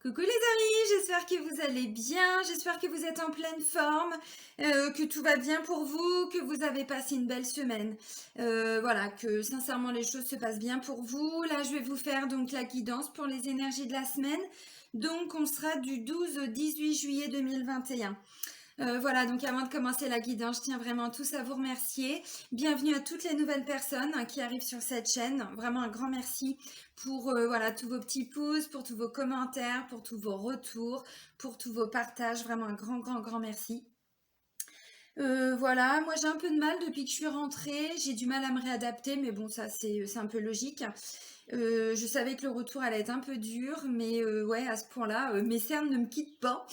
Coucou les amis, j'espère que vous allez bien, j'espère que vous êtes en pleine forme, que tout va bien pour vous, que vous avez passé une belle semaine. Voilà, que sincèrement les choses se passent bien pour vous. Là, je vais vous faire donc la guidance pour les énergies de la semaine. Donc, on sera du 12 au 18 juillet 2021. Voilà, donc avant de commencer la guidance, je tiens vraiment tous à vous remercier. Bienvenue à toutes les nouvelles personnes qui arrivent sur cette chaîne. Vraiment un grand merci pour voilà, tous vos petits pouces, pour tous vos commentaires, pour tous vos retours, pour tous vos partages. Vraiment un grand merci. Voilà, moi j'ai un peu de mal depuis que je suis rentrée. J'ai du mal à me réadapter, mais bon, ça c'est un peu logique. Je savais que le retour allait être un peu dur, mais ouais, à ce point-là, mes cernes ne me quittent pas.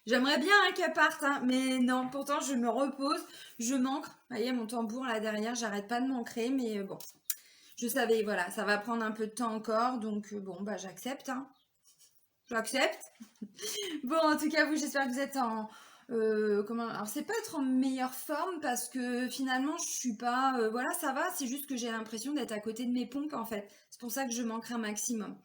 J'aimerais bien qu'elles partent, hein, mais non, pourtant je me repose, je m'ancre. Vous voyez, mon tambour là derrière, j'arrête pas de m'ancrer, mais bon, je savais, voilà, ça va prendre un peu de temps encore, donc bon, bah j'accepte, hein. J'accepte. Bon, en tout cas, vous, j'espère que vous êtes en... comment... Alors, c'est pas être en meilleure forme parce que finalement, je suis pas... voilà, ça va, c'est juste que j'ai l'impression d'être à côté de mes pompes, en fait. C'est pour ça que je manquerai un maximum.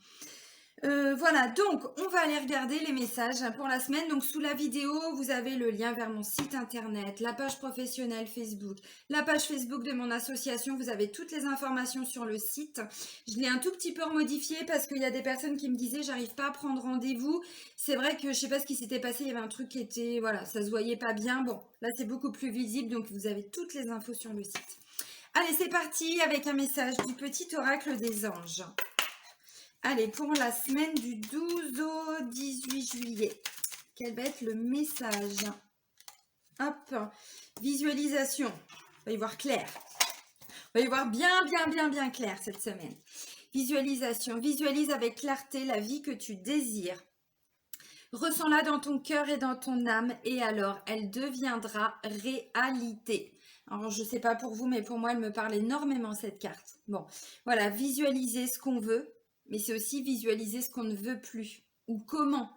Voilà, donc on va aller regarder les messages pour la semaine. Donc sous la vidéo, vous avez le lien vers mon site internet, la page professionnelle Facebook, la page Facebook de mon association. Vous avez toutes les informations sur le site. Je l'ai un tout petit peu remodifié parce qu'il y a des personnes qui me disaient j'arrive pas à prendre rendez-vous. C'est vrai que je sais pas ce qui s'était passé, il y avait un truc qui était, voilà, ça se voyait pas bien. Bon, là c'est beaucoup plus visible, donc vous avez toutes les infos sur le site. Allez, c'est parti avec un message du petit oracle des anges. Allez, pour la semaine du 12 au 18 juillet, quel va être le message? Hop, visualisation. On va y voir clair. On va y voir bien clair cette semaine. Visualisation. Visualise avec clarté la vie que tu désires. Ressens-la dans ton cœur et dans ton âme et alors elle deviendra réalité. Alors je ne sais pas pour vous, mais pour moi elle me parle énormément cette carte. Bon, voilà, visualiser ce qu'on veut, mais c'est aussi visualiser ce qu'on ne veut plus ou comment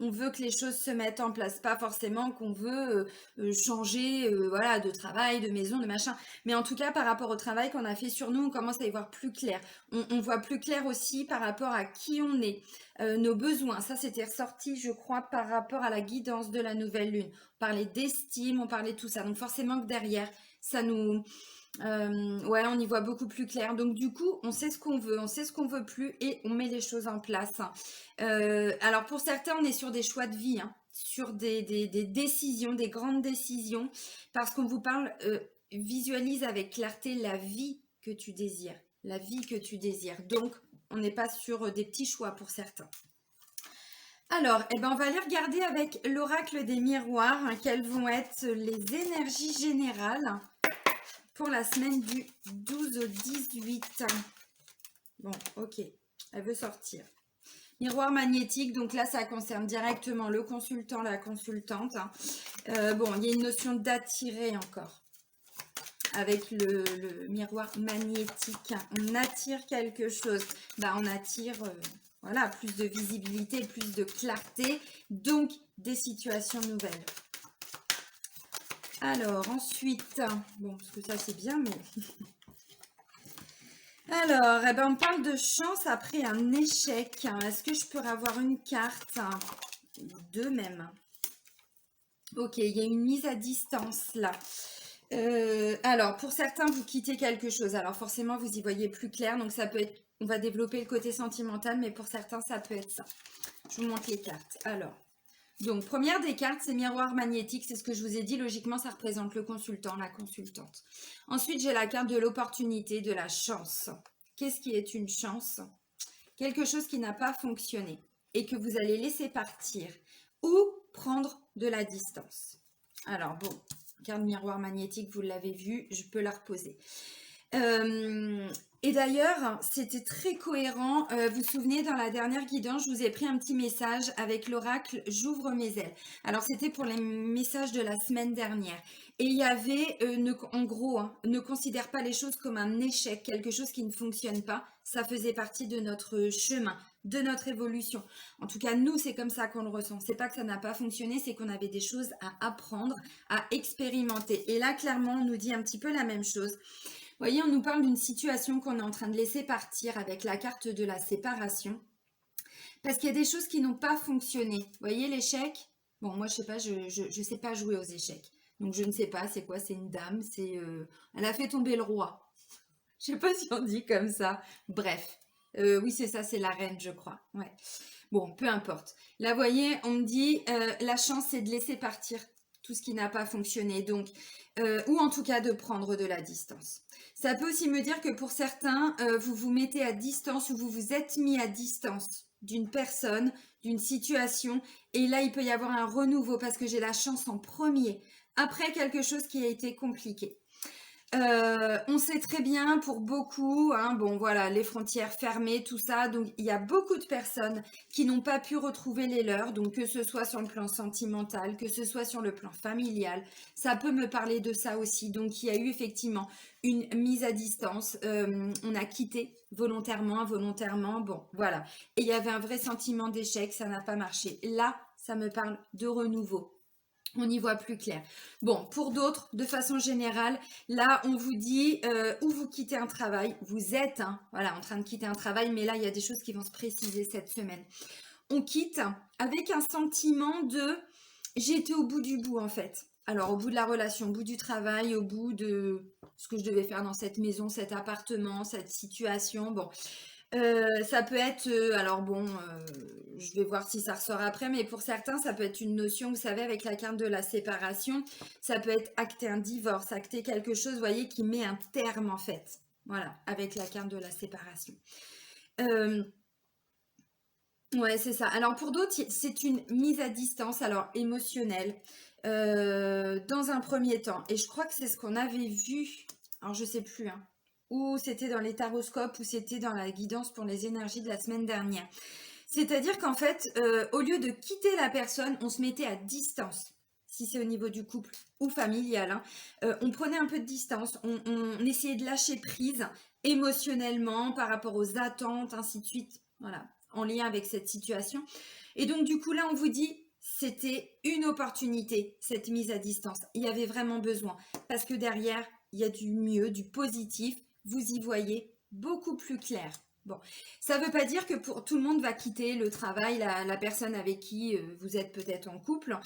on veut que les choses se mettent en place. Pas forcément qu'on veut changer voilà, de travail, de maison, de machin. Mais en tout cas, par rapport au travail qu'on a fait sur nous, on commence à y voir plus clair. On voit plus clair aussi par rapport à qui on est, nos besoins. Ça, c'était ressorti, je crois, par rapport à la guidance de la nouvelle lune. On parlait d'estime, on parlait de tout ça. Donc forcément que derrière, ça nous... ouais, on y voit beaucoup plus clair. Donc du coup, on sait ce qu'on veut, on sait ce qu'on veut plus et on met les choses en place. Alors pour certains, on est sur des choix de vie, hein, sur des décisions, des grandes décisions, parce qu'on vous parle, visualise avec clarté la vie que tu désires, la vie que tu désires. Donc, on n'est pas sur des petits choix pour certains. Alors, eh ben, on va aller regarder avec l'oracle des miroirs, hein, quelles vont être les énergies générales pour la semaine du 12 au 18. Bon, ok, elle veut sortir. Miroir magnétique, donc là, ça concerne directement le consultant, la consultante. Bon, il y a une notion d'attirer encore avec le miroir magnétique. On attire quelque chose. Bah, on attire voilà, plus de visibilité, plus de clarté, donc des situations nouvelles. Alors, ensuite, bon, parce que ça, c'est bien, mais... Alors, eh ben, on parle de chance après un échec. Est-ce que je pourrais avoir une carte? Deux même. Ok, il y a une mise à distance là. Alors, pour certains, vous quittez quelque chose. Alors, forcément, vous y voyez plus clair. Donc, ça peut être... On va développer le côté sentimental, mais pour certains, ça peut être ça. Je vous montre les cartes. Alors, donc, première des cartes, c'est miroir magnétique. C'est ce que je vous ai dit. Logiquement, ça représente le consultant, la consultante. Ensuite, j'ai la carte de l'opportunité, de la chance. Qu'est-ce qui est une chance? Quelque chose qui n'a pas fonctionné et que vous allez laisser partir ou prendre de la distance. Alors, bon, carte miroir magnétique, vous l'avez vu, je peux la reposer. Et d'ailleurs, c'était très cohérent. Vous vous souvenez, dans la dernière guidance, je vous ai pris un petit message avec l'oracle « J'ouvre mes ailes ». Alors, c'était pour les messages de la semaine dernière. Et il y avait, en gros, hein, ne considère pas les choses comme un échec, quelque chose qui ne fonctionne pas. Ça faisait partie de notre chemin, de notre évolution. En tout cas, nous, c'est comme ça qu'on le ressent. C'est pas que ça n'a pas fonctionné, c'est qu'on avait des choses à apprendre, à expérimenter. Et là, clairement, on nous dit un petit peu la même chose. Vous voyez, on nous parle d'une situation qu'on est en train de laisser partir avec la carte de la séparation. Parce qu'il y a des choses qui n'ont pas fonctionné. Vous voyez l'échec? Bon, moi, je sais pas, je sais pas jouer aux échecs. Donc, je ne sais pas, c'est quoi? C'est une dame, elle a fait tomber le roi. Je sais pas si on dit comme ça. Bref. Oui, c'est ça, c'est la reine, je crois. Ouais. Bon, peu importe. Là, vous voyez, on me dit, la chance, c'est de laisser partir tout ce qui n'a pas fonctionné. Donc, ou en tout cas, de prendre de la distance. Ça peut aussi me dire que pour certains, vous vous mettez à distance ou vous vous êtes mis à distance d'une personne, d'une situation. Et là, il peut y avoir un renouveau parce que j'ai la chance en premier, après quelque chose qui a été compliqué. On sait très bien pour beaucoup, hein, bon voilà, les frontières fermées, tout ça, donc il y a beaucoup de personnes qui n'ont pas pu retrouver les leurs, donc que ce soit sur le plan sentimental, que ce soit sur le plan familial, ça peut me parler de ça aussi. Donc il y a eu effectivement une mise à distance, on a quitté volontairement, involontairement, bon voilà. Et il y avait un vrai sentiment d'échec, ça n'a pas marché. Là, ça me parle de renouveau. On y voit plus clair. Bon, pour d'autres, de façon générale, là, on vous dit où vous quittez un travail. Vous êtes voilà, en train de quitter un travail, mais là, il y a des choses qui vont se préciser cette semaine. On quitte avec un sentiment de j'ai été au bout du bout, en fait. Alors, au bout de la relation, au bout du travail, au bout de ce que je devais faire dans cette maison, cet appartement, cette situation. Bon, ça peut être, alors bon, je vais voir si ça ressort après, mais pour certains, ça peut être une notion, vous savez, avec la carte de la séparation, ça peut être acter un divorce, acter quelque chose, vous voyez, qui met un terme en fait. Voilà, avec la carte de la séparation. Ouais, c'est ça. Alors pour d'autres, c'est une mise à distance, alors émotionnelle, dans un premier temps. Et je crois que c'est ce qu'on avait vu, alors je sais plus, hein, ou c'était dans les taroscopes, ou c'était dans la guidance pour les énergies de la semaine dernière. C'est-à-dire qu'en fait, au lieu de quitter la personne, on se mettait à distance. Si c'est au niveau du couple ou familial, hein. On prenait un peu de distance, on essayait de lâcher prise émotionnellement par rapport aux attentes, ainsi de suite. Voilà, en lien avec cette situation. Et donc, du coup, là, on vous dit, c'était une opportunité, cette mise à distance. Il y avait vraiment besoin. Parce que derrière, il y a du mieux, du positif. Vous y voyez beaucoup plus clair. Bon, ça ne veut pas dire que pour tout le monde va quitter le travail, la personne avec qui vous êtes peut-être en couple.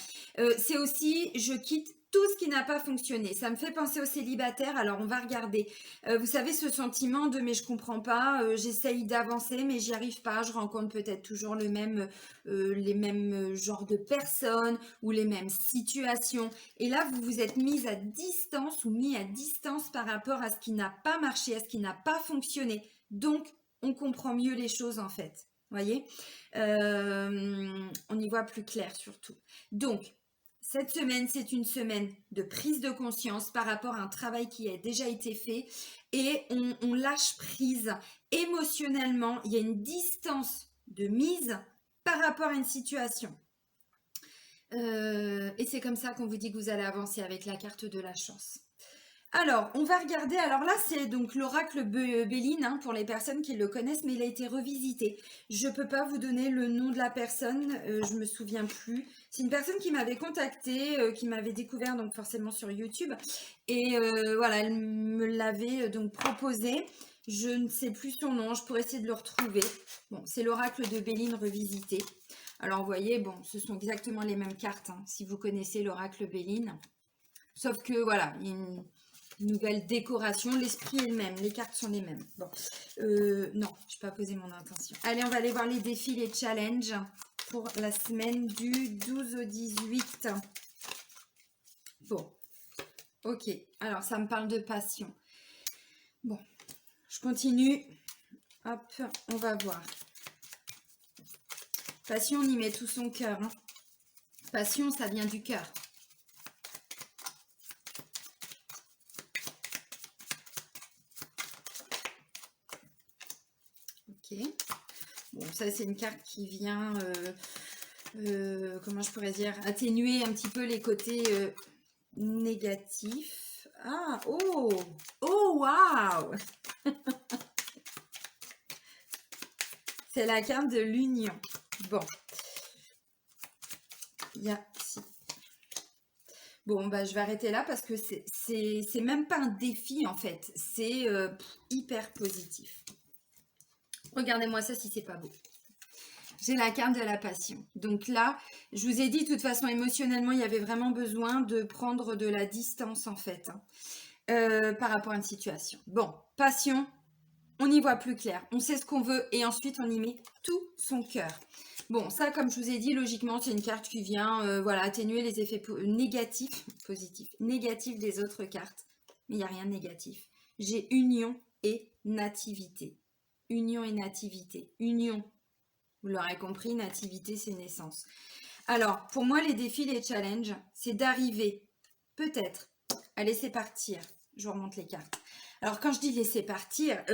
C'est aussi, je quitte tout ce qui n'a pas fonctionné. Ça me fait penser aux célibataires. Alors, on va regarder. Vous savez, ce sentiment de mais je comprends pas, j'essaye d'avancer, mais j'y arrive pas. Je rencontre peut-être toujours les mêmes genres de personnes ou les mêmes situations. Et là, vous vous êtes mise à distance ou mis à distance par rapport à ce qui n'a pas marché, à ce qui n'a pas fonctionné. Donc, on comprend mieux les choses en fait. Voyez, on y voit plus clair surtout. Donc, cette semaine, c'est une semaine de prise de conscience par rapport à un travail qui a déjà été fait et on lâche prise émotionnellement. Il y a une distance de mise par rapport à une situation. Et c'est comme ça qu'on vous dit que vous allez avancer avec la carte de la chance. Alors, on va regarder. Alors là, c'est donc l'oracle Béline, hein, pour les personnes qui le connaissent, mais il a été revisité. Je ne peux pas vous donner le nom de la personne, je me souviens plus. C'est une personne qui m'avait contactée, qui m'avait découvert donc forcément sur YouTube. Et voilà, elle me l'avait donc proposé. Je ne sais plus son nom, je pourrais essayer de le retrouver. Bon, c'est l'oracle de Béline revisité. Alors, vous voyez, bon, ce sont exactement les mêmes cartes, hein, si vous connaissez l'oracle Béline. Sauf que, voilà, il y a une nouvelle décoration, l'esprit est le même, les cartes sont les mêmes. Bon, non, je n'ai pas posé mon intention. Allez, on va aller voir les défis, les challenges pour la semaine du 12 au 18. Bon, ok, alors ça me parle de passion. Bon, je continue. Hop, on va voir. Passion, on y met tout son cœur. Hein. Passion, ça vient du cœur. Ok. Bon, ça, c'est une carte qui vient, comment je pourrais dire, atténuer un petit peu les côtés négatifs. Ah, oh, oh, waouh! C'est la carte de l'union. Bon. Il y a... Si. Bon, bah, je vais arrêter là parce que c'est même pas un défi, en fait. C'est hyper positif. Regardez-moi ça si c'est pas beau. j'ai la carte de la passion. Donc là, je vous ai dit, de toute façon, émotionnellement, il y avait vraiment besoin de prendre de la distance, en fait, hein, par rapport à une situation. Bon, passion, on y voit plus clair. On sait ce qu'on veut et ensuite, on y met tout son cœur. Bon, ça, comme je vous ai dit, logiquement, c'est une carte qui vient voilà, atténuer les effets négatifs, positifs, négatifs des autres cartes. Mais il n'y a rien de négatif. J'ai union et nativité. Union et nativité. Union, vous l'aurez compris, nativité, c'est naissance. Alors, pour moi, les défis, les challenges, c'est d'arriver, peut-être, à laisser partir. Je vous remonte les cartes. Alors, quand je dis laisser partir,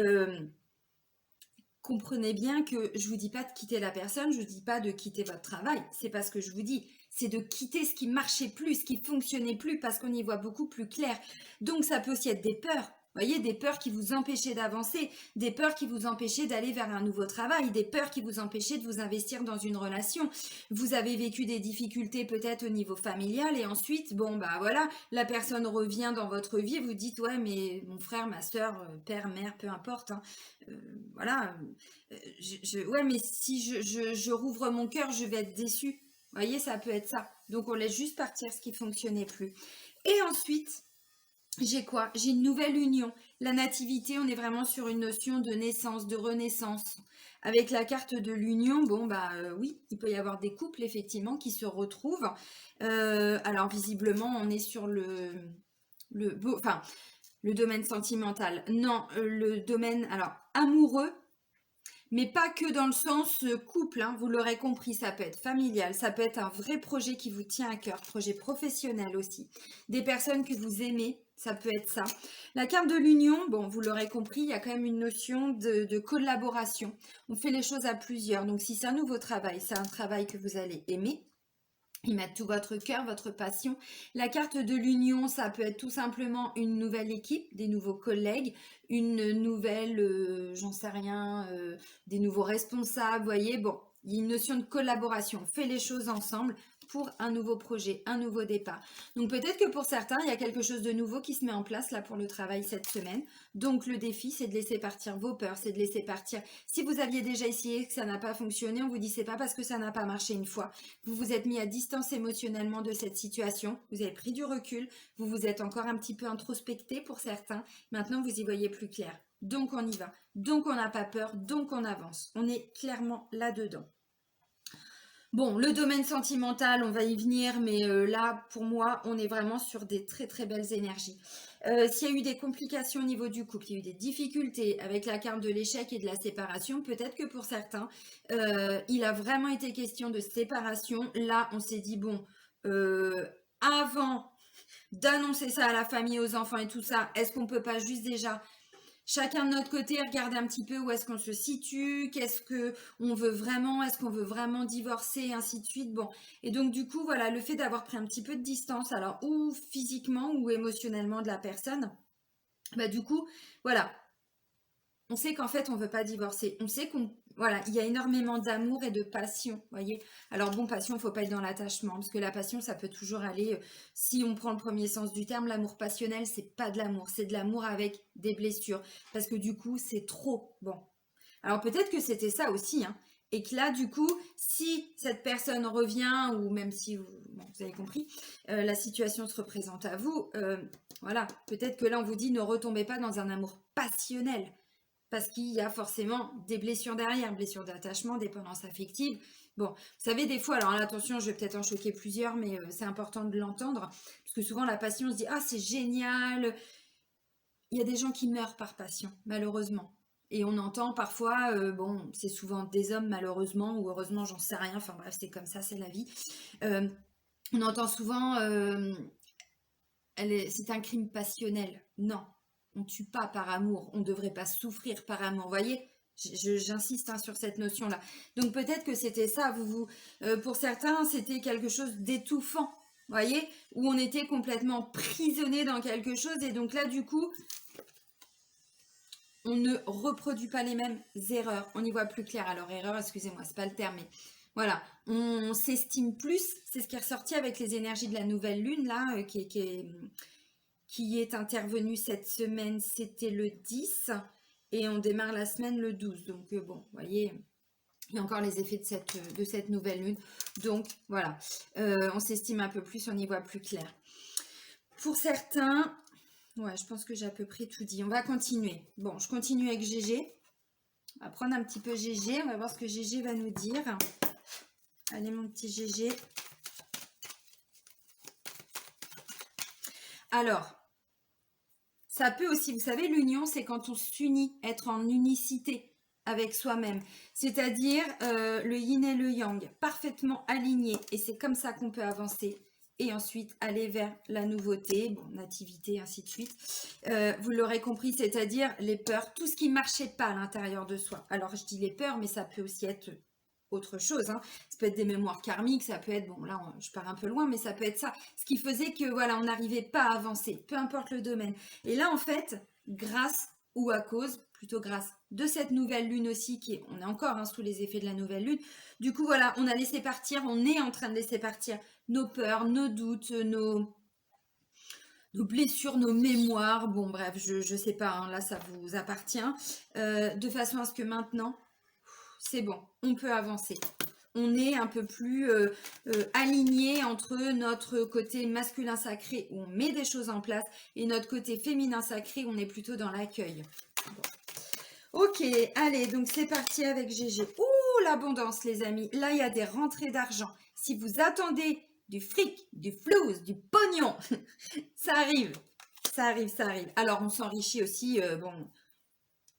comprenez bien que je ne vous dis pas de quitter la personne, je ne vous dis pas de quitter votre travail. C'est pas ce que je vous dis. C'est de quitter ce qui marchait plus, ce qui fonctionnait plus, parce qu'on y voit beaucoup plus clair. Donc, ça peut aussi être des peurs. Vous voyez, des peurs qui vous empêchaient d'avancer, des peurs qui vous empêchaient d'aller vers un nouveau travail, des peurs qui vous empêchaient de vous investir dans une relation. Vous avez vécu des difficultés peut-être au niveau familial et ensuite, bon, bah voilà, la personne revient dans votre vie et vous dites, ouais, mais mon frère, ma soeur, père, mère, peu importe, hein, voilà, ouais, mais si je rouvre mon cœur, je vais être déçue. Vous voyez, ça peut être ça. Donc, on laisse juste partir ce qui fonctionnait plus. Et ensuite, j'ai quoi? J'ai une nouvelle union. La nativité, on est vraiment sur une notion de naissance, de renaissance. Avec la carte de l'union, bon, bah oui, il peut y avoir des couples, effectivement, qui se retrouvent. Alors, visiblement, on est sur enfin, le domaine sentimental. Non, le domaine, alors, amoureux, mais pas que dans le sens couple, hein, vous l'aurez compris, ça peut être familial, ça peut être un vrai projet qui vous tient à cœur, projet professionnel aussi. Des personnes que vous aimez, ça peut être ça. La carte de l'union, bon, vous l'aurez compris, il y a quand même une notion de collaboration. On fait les choses à plusieurs, donc si c'est un nouveau travail, c'est un travail que vous allez aimer. Y mettre tout votre cœur, votre passion. La carte de l'union, ça peut être tout simplement une nouvelle équipe, des nouveaux collègues, une nouvelle, j'en sais rien, des nouveaux responsables, voyez. Bon, il y a une notion de collaboration. On fait les choses ensemble pour un nouveau projet, un nouveau départ. Donc peut-être que pour certains, il y a quelque chose de nouveau qui se met en place là pour le travail cette semaine. Donc le défi, c'est de laisser partir vos peurs, c'est de laisser partir. Si vous aviez déjà essayé, que ça n'a pas fonctionné, on vous dit c'est pas parce que ça n'a pas marché une fois. Vous vous êtes mis à distance émotionnellement de cette situation, vous avez pris du recul, vous vous êtes encore un petit peu introspecté pour certains. Maintenant, vous y voyez plus clair. Donc on y va, donc on n'a pas peur, donc on avance. On est clairement là-dedans. Bon, le domaine sentimental, on va y venir, mais là, pour moi, on est vraiment sur des très très belles énergies. S'il y a eu des complications au niveau du couple, il y a eu des difficultés avec la carte de l'échec et de la séparation, peut-être que pour certains, il a vraiment été question de séparation. Là, on s'est dit, bon, avant d'annoncer ça à la famille, aux enfants et tout ça, est-ce qu'on peut pas juste déjà chacun de notre côté, regarder un petit peu où est-ce qu'on se situe, qu'est-ce que on veut vraiment, est-ce qu'on veut vraiment divorcer, et ainsi de suite. Bon, et donc du coup, voilà, le fait d'avoir pris un petit peu de distance, alors ou physiquement ou émotionnellement de la personne, bah du coup, voilà, on sait qu'en fait, on veut pas divorcer. On sait qu'on, voilà, il y a énormément d'amour et de passion, voyez. Alors bon, passion, faut pas être dans l'attachement, parce que la passion, ça peut toujours aller. Si on prend le premier sens du terme, l'amour passionnel, c'est pas de l'amour, c'est de l'amour avec des blessures, parce que du coup, c'est trop. Bon, alors peut-être que c'était ça aussi, hein, et que là, du coup, si cette personne revient, ou même si vous, bon, vous avez compris, la situation se représente à vous, voilà, peut-être que là, on vous dit ne retombez pas dans un amour passionnel parce qu'il y a forcément des blessures derrière, blessures d'attachement, dépendance affective. Bon, vous savez, des fois, alors là, attention, je vais peut-être en choquer plusieurs, mais c'est important de l'entendre, parce que souvent, la passion, on se dit, ah, c'est génial. Il y a des gens qui meurent par passion, malheureusement. Et on entend parfois, bon, c'est souvent des hommes, malheureusement, ou heureusement, j'en sais rien, enfin bref, c'est comme ça, c'est la vie. Euh, on entend souvent, c'est un crime passionnel. Non, on ne tue pas par amour, on ne devrait pas souffrir par amour. Vous voyez, j'insiste hein, sur cette notion-là. Donc peut-être que c'était ça, pour certains, c'était quelque chose d'étouffant, vous voyez, où on était complètement prisonné dans quelque chose. Et donc là, du coup, on ne reproduit pas les mêmes erreurs. On y voit plus clair. Alors erreur, excusez-moi, c'est pas le terme, mais voilà, on s'estime plus. C'est ce qui est ressorti avec les énergies de la nouvelle lune là, qui est intervenue cette semaine. C'était le 10 et on démarre la semaine le 12. Donc bon, vous voyez, et encore les effets de cette nouvelle lune. Donc, voilà, on s'estime un peu plus, on y voit plus clair. Pour certains, ouais, je pense que j'ai à peu près tout dit. On va continuer. Bon, je continue avec Gégé. On va prendre un petit peu Gégé. On va voir ce que Gégé va nous dire. Allez, mon petit Gégé. Alors, ça peut aussi, vous savez, l'union, c'est quand on s'unit, être en unicité avec soi-même. C'est-à-dire le yin et le yang, parfaitement alignés. Et c'est comme ça qu'on peut avancer. Et ensuite, aller vers la nouveauté, bon, nativité, ainsi de suite. Vous l'aurez compris, c'est-à-dire les peurs, tout ce qui ne marchait pas à l'intérieur de soi. Alors, je dis les peurs, mais ça peut aussi être autre chose, hein. Ça peut être des mémoires karmiques, ça peut être, bon là je pars un peu loin, mais ça peut être ça, ce qui faisait que voilà, on n'arrivait pas à avancer, peu importe le domaine. Et là en fait, grâce ou à cause, plutôt grâce de cette nouvelle lune aussi, on est encore hein, sous les effets de la nouvelle lune, du coup voilà, on a laissé partir, on est en train de laisser partir nos peurs, nos doutes, nos blessures, nos mémoires, bon bref, je sais pas, hein, là ça vous appartient, de façon à ce que maintenant, c'est bon, on peut avancer. On est un peu plus aligné entre notre côté masculin sacré où on met des choses en place et notre côté féminin sacré où on est plutôt dans l'accueil. Bon. Ok, allez, donc c'est parti avec Gégé. Ouh, l'abondance les amis. Là, il y a des rentrées d'argent. Si vous attendez du fric, du flouze, du pognon, ça arrive. Ça arrive, ça arrive. Alors, on s'enrichit aussi, bon...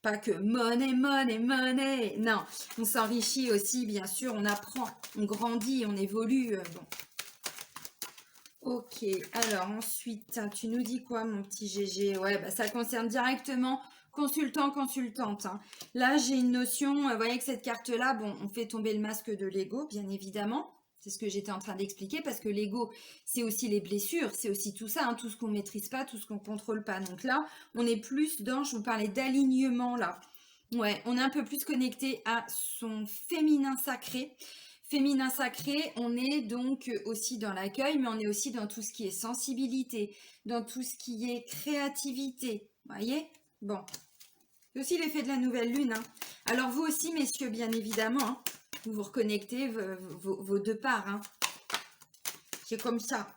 Pas que money, money, money. Non, on s'enrichit aussi, bien sûr. On apprend, on grandit, on évolue. Bon. Ok, alors ensuite, tu nous dis quoi, mon petit Gégé? Ouais, bah, ça concerne directement consultant, consultante. Hein. Là, j'ai une notion, vous voyez que cette carte-là, bon, on fait tomber le masque de l'ego, bien évidemment. C'est ce que j'étais en train d'expliquer parce que l'ego, c'est aussi les blessures, c'est aussi tout ça, hein, tout ce qu'on ne maîtrise pas, tout ce qu'on ne contrôle pas. Donc là, on est plus dans, je vous parlais d'alignement là. Ouais, on est un peu plus connecté à son féminin sacré. Féminin sacré, on est donc aussi dans l'accueil, mais on est aussi dans tout ce qui est sensibilité, dans tout ce qui est créativité. Vous voyez? Bon. C'est aussi l'effet de la nouvelle lune. Hein. Alors vous aussi, messieurs, bien évidemment, hein, vous vous reconnectez vos deux parts. Hein. C'est comme ça.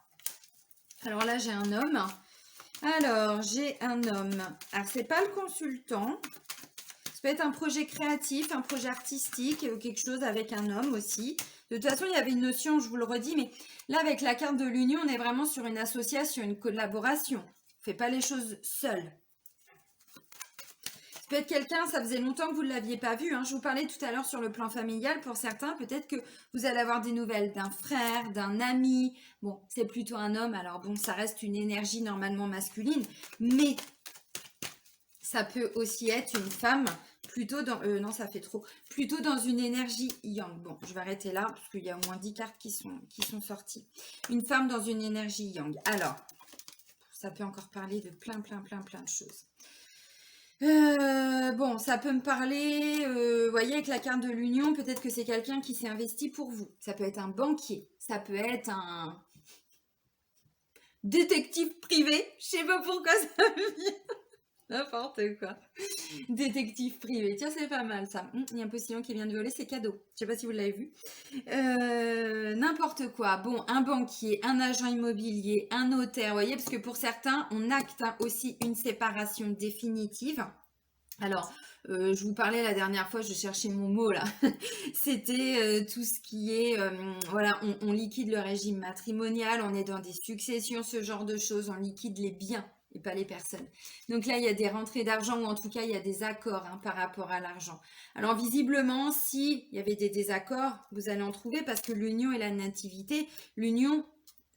Alors là, j'ai un homme. Alors, j'ai un homme. Alors, c'est pas le consultant. Ça peut être un projet créatif, un projet artistique, ou quelque chose avec un homme aussi. De toute façon, il y avait une notion, je vous le redis, mais là, avec la carte de l'union, on est vraiment sur une association, une collaboration. On ne fait pas les choses seules. Peut-être quelqu'un, ça faisait longtemps que vous ne l'aviez pas vu. Hein. Je vous parlais tout à l'heure sur le plan familial. Pour certains, peut-être que vous allez avoir des nouvelles d'un frère, d'un ami. Bon, c'est plutôt un homme. Alors bon, ça reste une énergie normalement masculine. Mais ça peut aussi être une femme plutôt dans... non, ça fait trop. Plutôt dans une énergie yang. Bon, je vais arrêter là parce qu'il y a au moins 10 cartes qui sont sorties. Une femme dans une énergie yang. Alors, ça peut encore parler de plein de choses. Bon, ça peut me parler, vous voyez, avec la carte de l'union, peut-être que c'est quelqu'un qui s'est investi pour vous. Ça peut être un banquier, ça peut être un détective privé. Je sais pas pourquoi ça me vient. N'importe quoi. Détective privé. Tiens, c'est pas mal ça. Il y a un postillon qui vient de voler, c'est cadeau. Je sais pas si vous l'avez vu. N'importe quoi. Bon, un banquier, un agent immobilier, un notaire, vous voyez, parce que pour certains, on acte aussi une séparation définitive. Alors, je vous parlais la dernière fois, je cherchais mon mot là. C'était tout ce qui est, voilà, on liquide le régime matrimonial, on est dans des successions, ce genre de choses, on liquide les biens et pas les personnes. Donc là, il y a des rentrées d'argent ou en tout cas, il y a des accords hein, par rapport à l'argent. Alors visiblement, s'il y avait des désaccords, vous allez en trouver parce que l'union et la nativité, l'union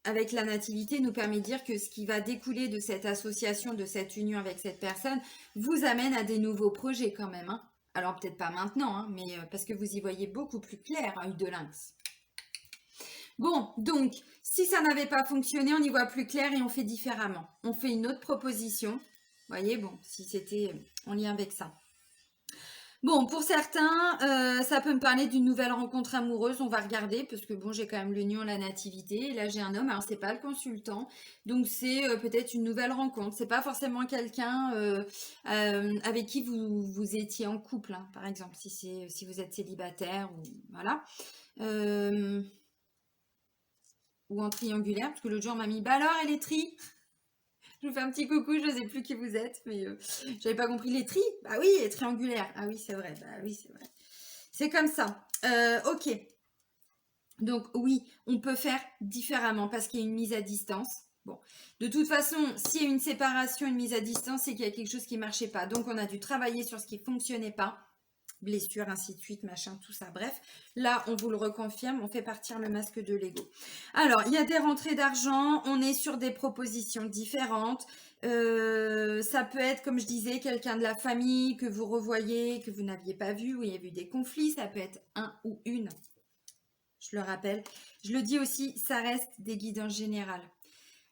avec la nativité nous permet de dire que ce qui va découler de cette association, de cette union avec cette personne, vous amène à des nouveaux projets quand même. Hein. Alors peut-être pas maintenant, hein, mais parce que vous y voyez beaucoup plus clair, œil de lynx. Bon, donc, si ça n'avait pas fonctionné, on y voit plus clair et on fait différemment. On fait une autre proposition. Vous voyez, bon, si c'était en lien avec ça. Bon, pour certains, ça peut me parler d'une nouvelle rencontre amoureuse. On va regarder parce que bon, j'ai quand même l'union, la nativité. Et là, j'ai un homme. Alors, c'est pas le consultant, donc c'est peut-être une nouvelle rencontre. C'est pas forcément quelqu'un avec qui vous étiez en couple, hein, par exemple, si vous êtes célibataire ou voilà. Euh, ou en triangulaire, parce que l'autre jour, on m'a mis, bah alors, et les tri? Je vous fais un petit coucou, je ne sais plus qui vous êtes, mais j'avais pas compris les tri. Bah oui, les triangulaires. Ah oui, c'est vrai. Bah oui, c'est vrai. C'est comme ça. Ok. Donc oui, on peut faire différemment parce qu'il y a une mise à distance. Bon, de toute façon, s'il y a une séparation, une mise à distance, c'est qu'il y a quelque chose qui ne marchait pas. Donc on a dû travailler sur ce qui ne fonctionnait pas. Blessure, ainsi de suite, machin, tout ça. Bref, là, on vous le reconfirme, on fait partir le masque de l'ego. Alors, il y a des rentrées d'argent, on est sur des propositions différentes. Ça peut être, comme je disais, quelqu'un de la famille que vous revoyez, que vous n'aviez pas vu, où il y a eu des conflits. Ça peut être un ou une, je le rappelle. Je le dis aussi, ça reste des guidances générales.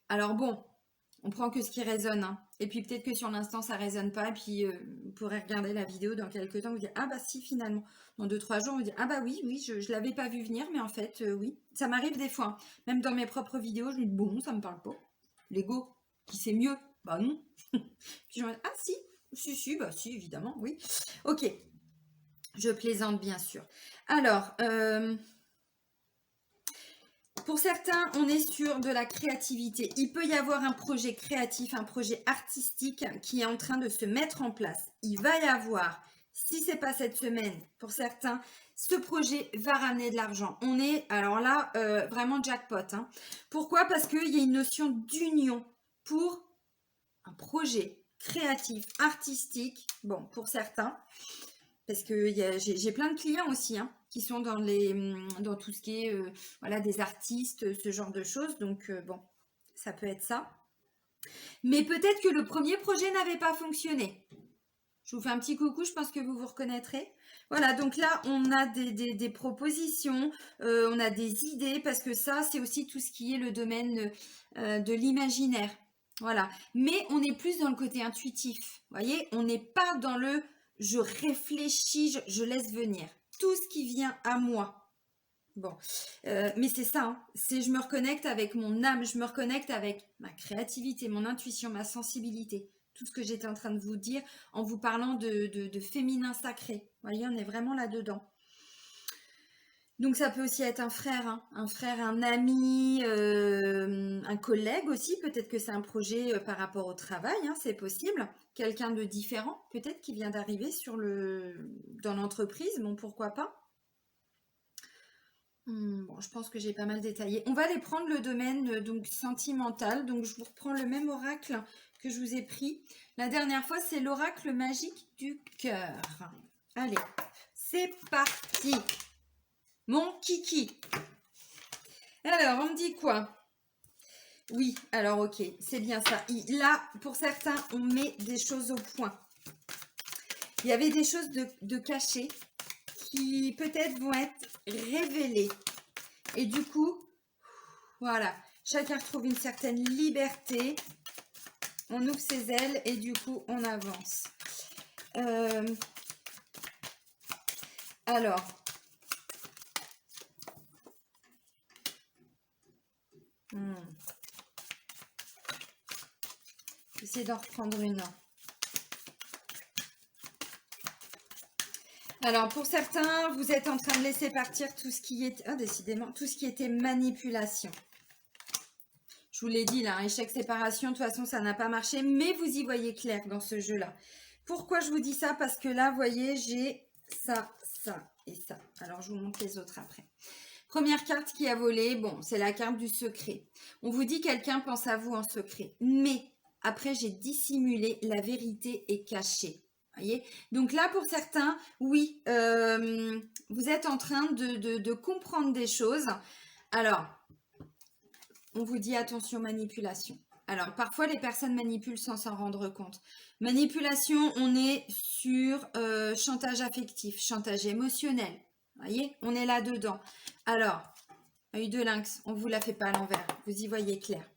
Alors bon, on prend que ce qui résonne, hein. Et puis peut-être que sur l'instant ça résonne pas, et puis vous pourrez regarder la vidéo dans quelques temps, vous dire ah bah si finalement, dans 2-3 jours, vous dire ah bah oui, je l'avais pas vu venir, mais en fait oui, ça m'arrive des fois, hein. Même dans mes propres vidéos, je me dis bon, ça me parle pas. L'ego, qui sait mieux? Bah non. Puis je me dis ah si, bah si, évidemment, oui. Ok, je plaisante bien sûr. Alors, pour certains, on est sur de la créativité. Il peut y avoir un projet créatif, un projet artistique qui est en train de se mettre en place. Il va y avoir, si ce n'est pas cette semaine, pour certains, ce projet va ramener de l'argent. On est, alors là, vraiment jackpot, hein. Pourquoi? Parce qu'il y a une notion d'union pour un projet créatif, artistique, bon, pour certains. Parce que j'ai plein de clients aussi, hein, qui sont dans tout ce qui est voilà, des artistes, ce genre de choses. Donc, bon, ça peut être ça. Mais peut-être que le premier projet n'avait pas fonctionné. Je vous fais un petit coucou, je pense que vous vous reconnaîtrez. Voilà, donc là, on a des propositions, on a des idées, parce que ça, c'est aussi tout ce qui est le domaine de l'imaginaire. Voilà. Mais on est plus dans le côté intuitif. Vous voyez, on n'est pas dans le je réfléchis, je laisse venir. Tout ce qui vient à moi. Bon, mais c'est ça, hein. C'est je me reconnecte avec mon âme, je me reconnecte avec ma créativité, mon intuition, ma sensibilité. Tout ce que j'étais en train de vous dire en vous parlant de féminin sacré. Vous voyez, on est vraiment là-dedans. Donc ça peut aussi être un frère, hein. Un frère, un ami, un collègue aussi. Peut-être que c'est un projet par rapport au travail, hein, c'est possible. Quelqu'un de différent, peut-être qui vient d'arriver dans l'entreprise. Bon, pourquoi pas. Bon, je pense que j'ai pas mal détaillé. On va aller prendre le domaine donc sentimental. Donc je vous reprends le même oracle que je vous ai pris. La dernière fois, c'est l'oracle magique du cœur. Allez, c'est parti. Mon kiki. Alors, on me dit quoi? Oui, alors ok, c'est bien ça. Là, pour certains, on met des choses au point. Il y avait des choses de cachées qui peut-être vont être révélées. Et du coup, voilà, chacun retrouve une certaine liberté. On ouvre ses ailes et du coup, on avance. Alors, j'essaie d'en reprendre une. Alors, pour certains, vous êtes en train de laisser partir tout ce qui est, décidément, tout ce qui était manipulation. Je vous l'ai dit, là, échec, séparation, de toute façon, ça n'a pas marché, mais vous y voyez clair dans ce jeu-là. Pourquoi je vous dis ça? Parce que là, vous voyez, j'ai ça, ça et ça. Alors, je vous montre les autres après. Première carte qui a volé, bon, c'est la carte du secret. On vous dit quelqu'un pense à vous en secret, mais après, j'ai dissimulé, la vérité est cachée. Voyez, donc là, pour certains, oui, vous êtes en train de comprendre des choses. Alors, on vous dit attention, manipulation. Alors, parfois, les personnes manipulent sans s'en rendre compte. Manipulation, on est sur chantage affectif, chantage émotionnel. Voyez, on est là-dedans. Alors, œil de lynx, on ne vous la fait pas à l'envers. Vous y voyez clair.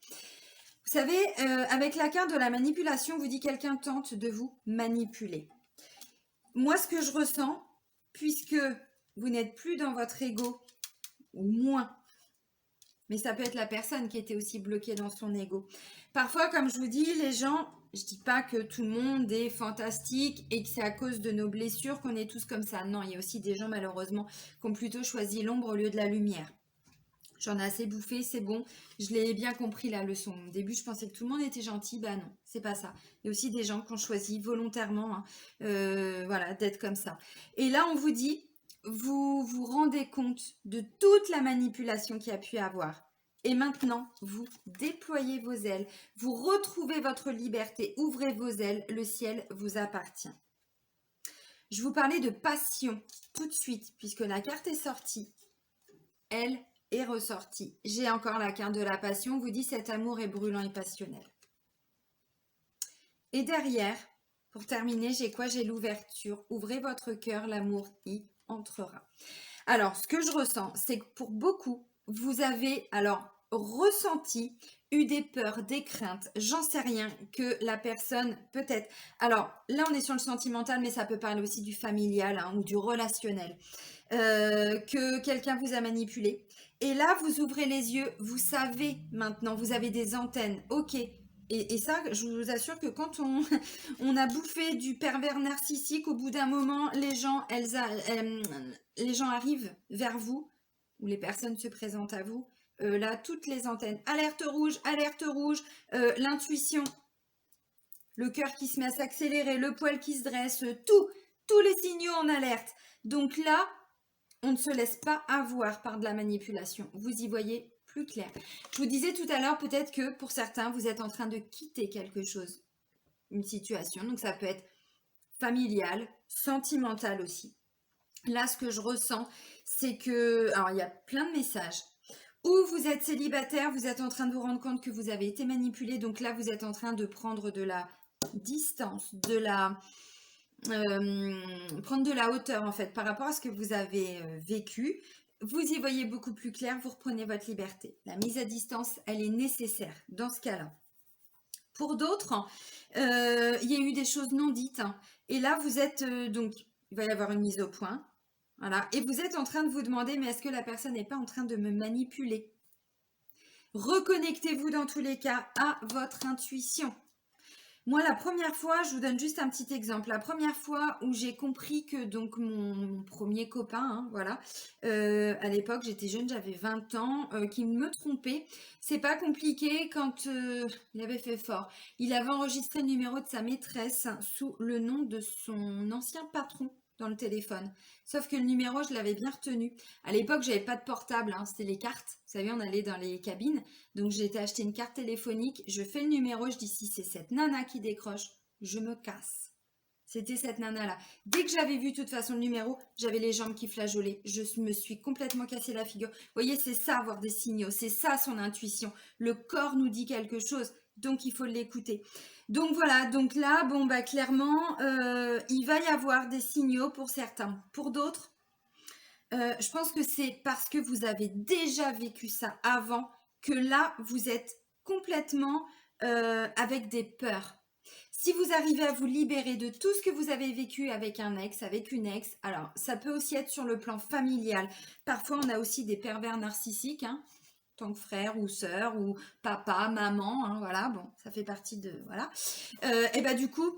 Vous savez, avec la carte de la manipulation, vous dit quelqu'un tente de vous manipuler. moi, ce que je ressens, puisque vous n'êtes plus dans votre ego, ou moins, mais ça peut être la personne qui était aussi bloquée dans son ego. Parfois, comme je vous dis, les gens, je dis pas que tout le monde est fantastique et que c'est à cause de nos blessures qu'on est tous comme ça. Non, il y a aussi des gens malheureusement qui ont plutôt choisi l'ombre au lieu de la lumière. J'en ai assez bouffé, c'est bon. Je l'ai bien compris la leçon. Au début, je pensais que tout le monde était gentil. Bah non, c'est pas ça. Il y a aussi des gens qui ont choisi volontairement, hein, voilà, d'être comme ça. Et là, on vous dit, vous vous rendez compte de toute la manipulation qu'il y a pu avoir. Et maintenant, vous déployez vos ailes. Vous retrouvez votre liberté. Ouvrez vos ailes. Le ciel vous appartient. Je vous parlais de passion tout de suite, puisque la carte est sortie. Elle est ressortie. J'ai encore la carte de la passion. Vous dit cet amour est brûlant et passionnel. Et derrière, pour terminer, j'ai quoi? J'ai l'ouverture. Ouvrez votre cœur, l'amour y entrera. Alors, ce que je ressens, c'est que pour beaucoup, vous avez ressenti, eu des peurs, des craintes, j'en sais rien, que la personne peut-être... Alors, là, on est sur le sentimental, mais ça peut parler aussi du familial, hein, ou du relationnel. Que quelqu'un vous a manipulé. Et là, vous ouvrez les yeux, vous savez maintenant, vous avez des antennes, ok. Et ça, je vous assure que quand on a bouffé du pervers narcissique, au bout d'un moment, les gens, les gens arrivent vers vous, ou les personnes se présentent à vous, là, toutes les antennes, alerte rouge, l'intuition, le cœur qui se met à s'accélérer, le poil qui se dresse, tous les signaux en alerte. Donc là, on ne se laisse pas avoir par de la manipulation. Vous y voyez plus clair. Je vous disais tout à l'heure, peut-être que pour certains, vous êtes en train de quitter quelque chose, une situation. Donc ça peut être familial, sentimental aussi. Là, ce que je ressens, c'est que... Alors, il y a plein de messages. Ou vous êtes célibataire, vous êtes en train de vous rendre compte que vous avez été manipulé. Donc là, vous êtes en train de prendre de la distance, prendre de la hauteur en fait par rapport à ce que vous avez vécu. Vous y voyez beaucoup plus clair, vous reprenez votre liberté. La mise à distance, elle est nécessaire dans ce cas-là. Pour d'autres, il y a eu des choses non dites. Hein, et là, vous êtes donc, il va y avoir une mise au point. Voilà. Et vous êtes en train de vous demander, mais est-ce que la personne n'est pas en train de me manipuler? Reconnectez-vous dans tous les cas à votre intuition. Moi, la première fois, je vous donne juste un petit exemple. La première fois où j'ai compris que donc mon premier copain, hein, voilà, à l'époque j'étais jeune, j'avais 20 ans, qui me trompait, c'est pas compliqué quand il avait fait fort. Il avait enregistré le numéro de sa maîtresse sous le nom de son ancien patron dans le téléphone. Sauf que le numéro, je l'avais bien retenu. À l'époque, j'avais pas de portable, hein, c'était les cartes. Vous savez, on allait dans les cabines. Donc, j'ai été acheter une carte téléphonique. Je fais le numéro, je dis si c'est cette nana qui décroche, je me casse. C'était cette nana-là. Dès que j'avais vu de toute façon le numéro, j'avais les jambes qui flageolaient. Je me suis complètement cassé la figure. Vous voyez, c'est ça, avoir des signaux. C'est ça, son intuition. Le corps nous dit quelque chose, donc il faut l'écouter. Donc voilà, donc là, bon, bah clairement, il va y avoir des signaux pour certains. Pour d'autres, je pense que c'est parce que vous avez déjà vécu ça avant que là, vous êtes complètement avec des peurs. Si vous arrivez à vous libérer de tout ce que vous avez vécu avec un ex, avec une ex, alors ça peut aussi être sur le plan familial. Parfois, on a aussi des pervers narcissiques, hein, tant que frère ou sœur ou papa, maman, hein, voilà, bon, ça fait partie de... Voilà. Et bah du coup,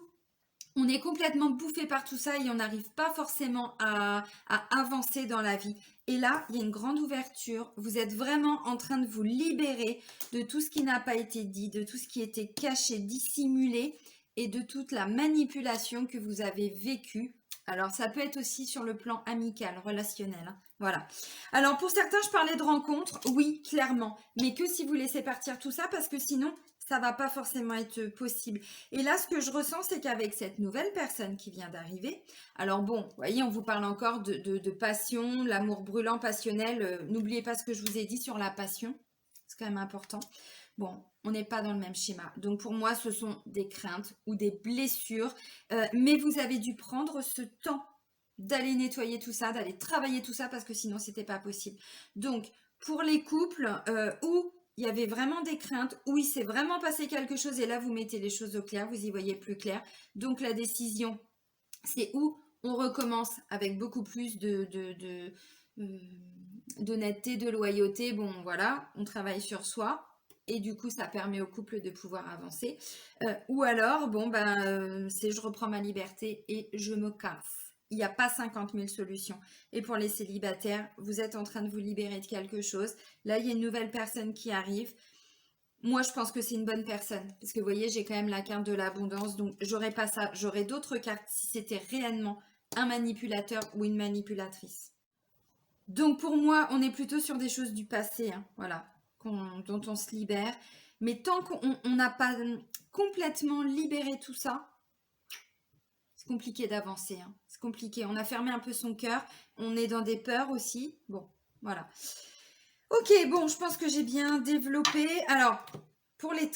on est complètement bouffé par tout ça et on n'arrive pas forcément à avancer dans la vie. Et là, il y a une grande ouverture. Vous êtes vraiment en train de vous libérer de tout ce qui n'a pas été dit, de tout ce qui était caché, dissimulé et de toute la manipulation que vous avez vécue. Alors, ça peut être aussi sur le plan amical, relationnel. Hein. Voilà. Alors, pour certains, je parlais de rencontres. Oui, clairement. Mais que si vous laissez partir tout ça, parce que sinon, ça va pas forcément être possible. Et là, ce que je ressens, c'est qu'avec cette nouvelle personne qui vient d'arriver, alors bon, vous voyez, on vous parle encore de passion, l'amour brûlant, passionnel. N'oubliez pas ce que je vous ai dit sur la passion. C'est quand même important. Bon, on n'est pas dans le même schéma. Donc pour moi, ce sont des craintes ou des blessures. Mais vous avez dû prendre ce temps d'aller nettoyer tout ça, d'aller travailler tout ça, parce que sinon, c'était pas possible. Donc, pour les couples où il y avait vraiment des craintes, où il s'est vraiment passé quelque chose, et là, vous mettez les choses au clair, vous y voyez plus clair. Donc, la décision, c'est où On recommence avec beaucoup plus euh, d'honnêteté, de loyauté. Bon, voilà, on travaille sur soi. Et du coup, ça permet au couple de pouvoir avancer. Ou alors, bon, ben, c'est je reprends ma liberté et je me casse. Il n'y a pas 50 000 solutions. Et pour les célibataires, vous êtes en train de vous libérer de quelque chose. Là, il y a une nouvelle personne qui arrive. Moi, je pense que c'est une bonne personne. Parce que vous voyez, j'ai quand même la carte de l'abondance. Donc, j'aurais pas ça. J'aurais d'autres cartes si c'était réellement un manipulateur ou une manipulatrice. Donc, pour moi, on est plutôt sur des choses du passé. Hein, voilà. Dont on se libère. Mais tant qu'on n'a pas complètement libéré tout ça, c'est compliqué d'avancer. Hein. C'est compliqué. On a fermé un peu son cœur. On est dans des peurs aussi. Bon, voilà. Ok, bon, je pense que j'ai bien développé. Alors, pour les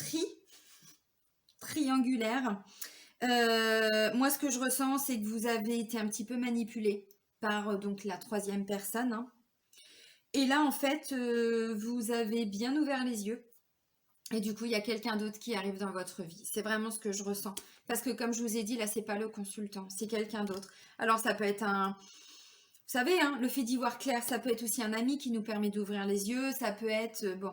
triangulaires, moi, ce que je ressens, c'est que vous avez été un petit peu manipulé par donc la troisième personne. Hein. Et là, en fait, vous avez bien ouvert les yeux. Et du coup, il y a quelqu'un d'autre qui arrive dans votre vie. C'est vraiment ce que je ressens. Parce que comme je vous ai dit, là, c'est pas le consultant, c'est quelqu'un d'autre. Alors, ça peut être un... Vous savez, hein, le fait d'y voir clair, ça peut être aussi un ami qui nous permet d'ouvrir les yeux. Ça peut être... bon,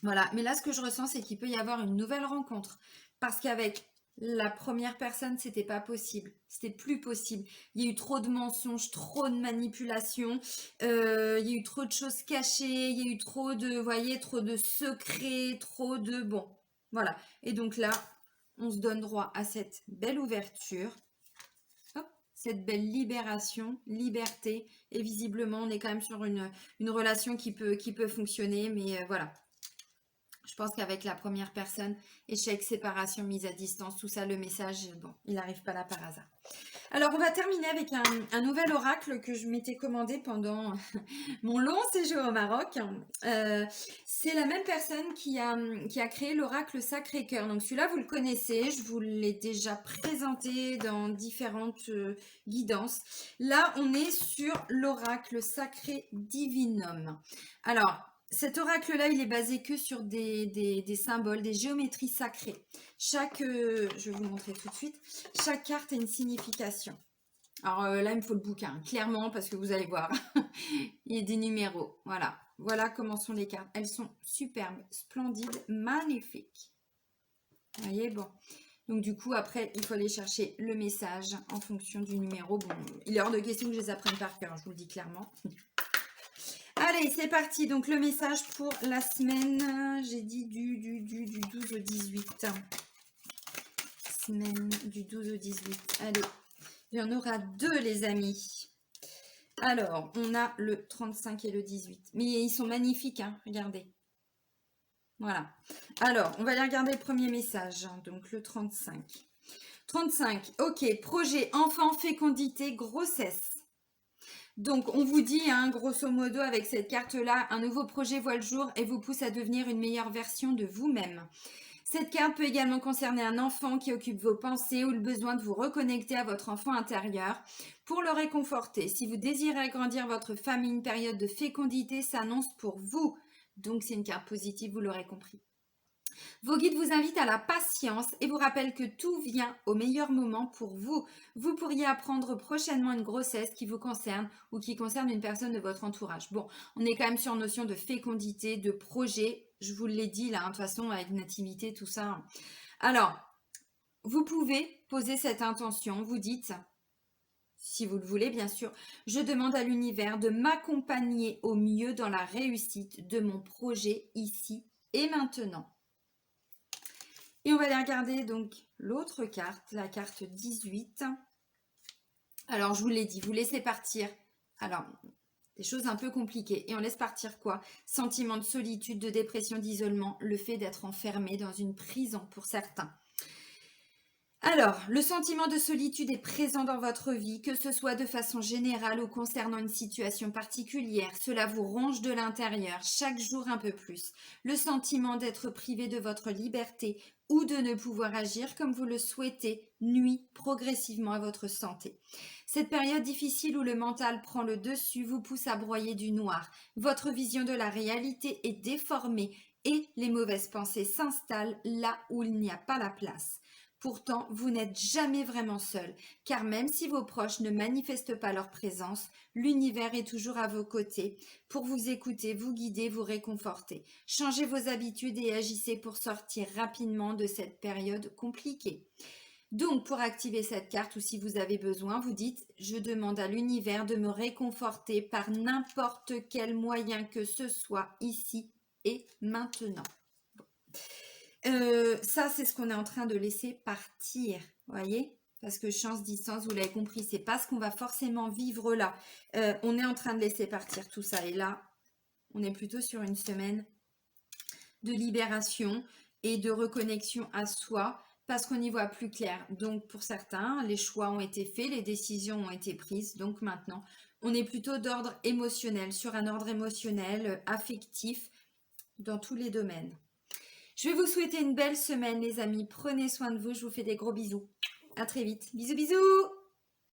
voilà. Mais là, ce que je ressens, c'est qu'il peut y avoir une nouvelle rencontre. Parce qu'avec la première personne, c'était pas possible. C'était plus possible. Il y a eu trop de mensonges, trop de manipulations. Il y a eu trop de choses cachées. Il y a eu trop de, vous voyez, trop de secrets, trop de... Bon, voilà. Et donc là, on se donne droit à cette belle ouverture. Hop, cette belle libération, liberté. Et visiblement, on est quand même sur une relation qui peut fonctionner. Mais voilà. Je pense qu'avec la première personne, échec, séparation, mise à distance, tout ça, le message, bon, il n'arrive pas là par hasard. Alors, on va terminer avec un nouvel oracle que je m'étais commandé pendant mon long séjour au Maroc. C'est la même personne qui a créé l'oracle Sacré-Cœur. Donc, celui-là, vous le connaissez. Je vous l'ai déjà présenté dans différentes guidances. Là, on est sur l'oracle Sacré Divinum. Alors, cet oracle-là, il est basé que sur des symboles, des géométries sacrées. Je vais vous montrer tout de suite, chaque carte a une signification. Alors là, il me faut le bouquin, clairement, parce que vous allez voir, il y a des numéros. Voilà, voilà comment sont les cartes. Elles sont superbes, splendides, magnifiques. Vous voyez, bon. Donc du coup, après, il faut aller chercher le message en fonction du numéro. Bon, il est hors de question que je les apprenne par cœur, je vous le dis clairement. Allez, c'est parti. Donc, le message pour la semaine, j'ai dit du 12 au 18. Semaine du 12 au 18. Allez, il y en aura deux, les amis. Alors, on a le 35 et le 18. Mais ils sont magnifiques, hein, regardez. Voilà. Alors, on va aller regarder le premier message. Donc, le 35. 35, ok. Projet, enfant, fécondité, grossesse. Donc, on vous dit, hein, grosso modo, avec cette carte-là, un nouveau projet voit le jour et vous pousse à devenir une meilleure version de vous-même. Cette carte peut également concerner un enfant qui occupe vos pensées ou le besoin de vous reconnecter à votre enfant intérieur pour le réconforter. Si vous désirez agrandir votre famille, une période de fécondité s'annonce pour vous. Donc, c'est une carte positive, vous l'aurez compris. Vos guides vous invitent à la patience et vous rappellent que tout vient au meilleur moment pour vous. Vous pourriez apprendre prochainement une grossesse qui vous concerne ou qui concerne une personne de votre entourage. Bon, on est quand même sur notion de fécondité, de projet. Je vous l'ai dit là, hein, de toute façon, avec nativité, tout ça. Alors, vous pouvez poser cette intention. Vous dites, si vous le voulez, bien sûr, je demande à l'univers de m'accompagner au mieux dans la réussite de mon projet ici et maintenant. Et on va aller regarder donc l'autre carte, la carte 18. Alors, je vous l'ai dit, vous laissez partir. Alors, des choses un peu compliquées. Et on laisse partir quoi? Sentiment de solitude, de dépression, d'isolement, le fait d'être enfermé dans une prison pour certains. Alors, le sentiment de solitude est présent dans votre vie, que ce soit de façon générale ou concernant une situation particulière. Cela vous ronge de l'intérieur, chaque jour un peu plus. Le sentiment d'être privé de votre liberté ou de ne pouvoir agir comme vous le souhaitez nuit progressivement à votre santé. Cette période difficile où le mental prend le dessus vous pousse à broyer du noir. Votre vision de la réalité est déformée et les mauvaises pensées s'installent là où il n'y a pas la place. Pourtant, vous n'êtes jamais vraiment seul, car même si vos proches ne manifestent pas leur présence, l'univers est toujours à vos côtés pour vous écouter, vous guider, vous réconforter. Changez vos habitudes et agissez pour sortir rapidement de cette période compliquée. Donc, pour activer cette carte, ou si vous avez besoin, vous dites « Je demande à l'univers de me réconforter par n'importe quel moyen que ce soit ici et maintenant. » Ça, c'est ce qu'on est en train de laisser partir, voyez? Parce que chance, distance, vous l'avez compris, c'est pas ce qu'on va forcément vivre là. On est en train de laisser partir tout ça. Et là, on est plutôt sur une semaine de libération et de reconnexion à soi parce qu'on y voit plus clair. Donc, pour certains, les choix ont été faits, les décisions ont été prises. Donc, maintenant, on est plutôt d'ordre émotionnel, sur un ordre émotionnel, affectif, dans tous les domaines. Je vais vous souhaiter une belle semaine, les amis. Prenez soin de vous. Je vous fais des gros bisous. À très vite. Bisous, bisous!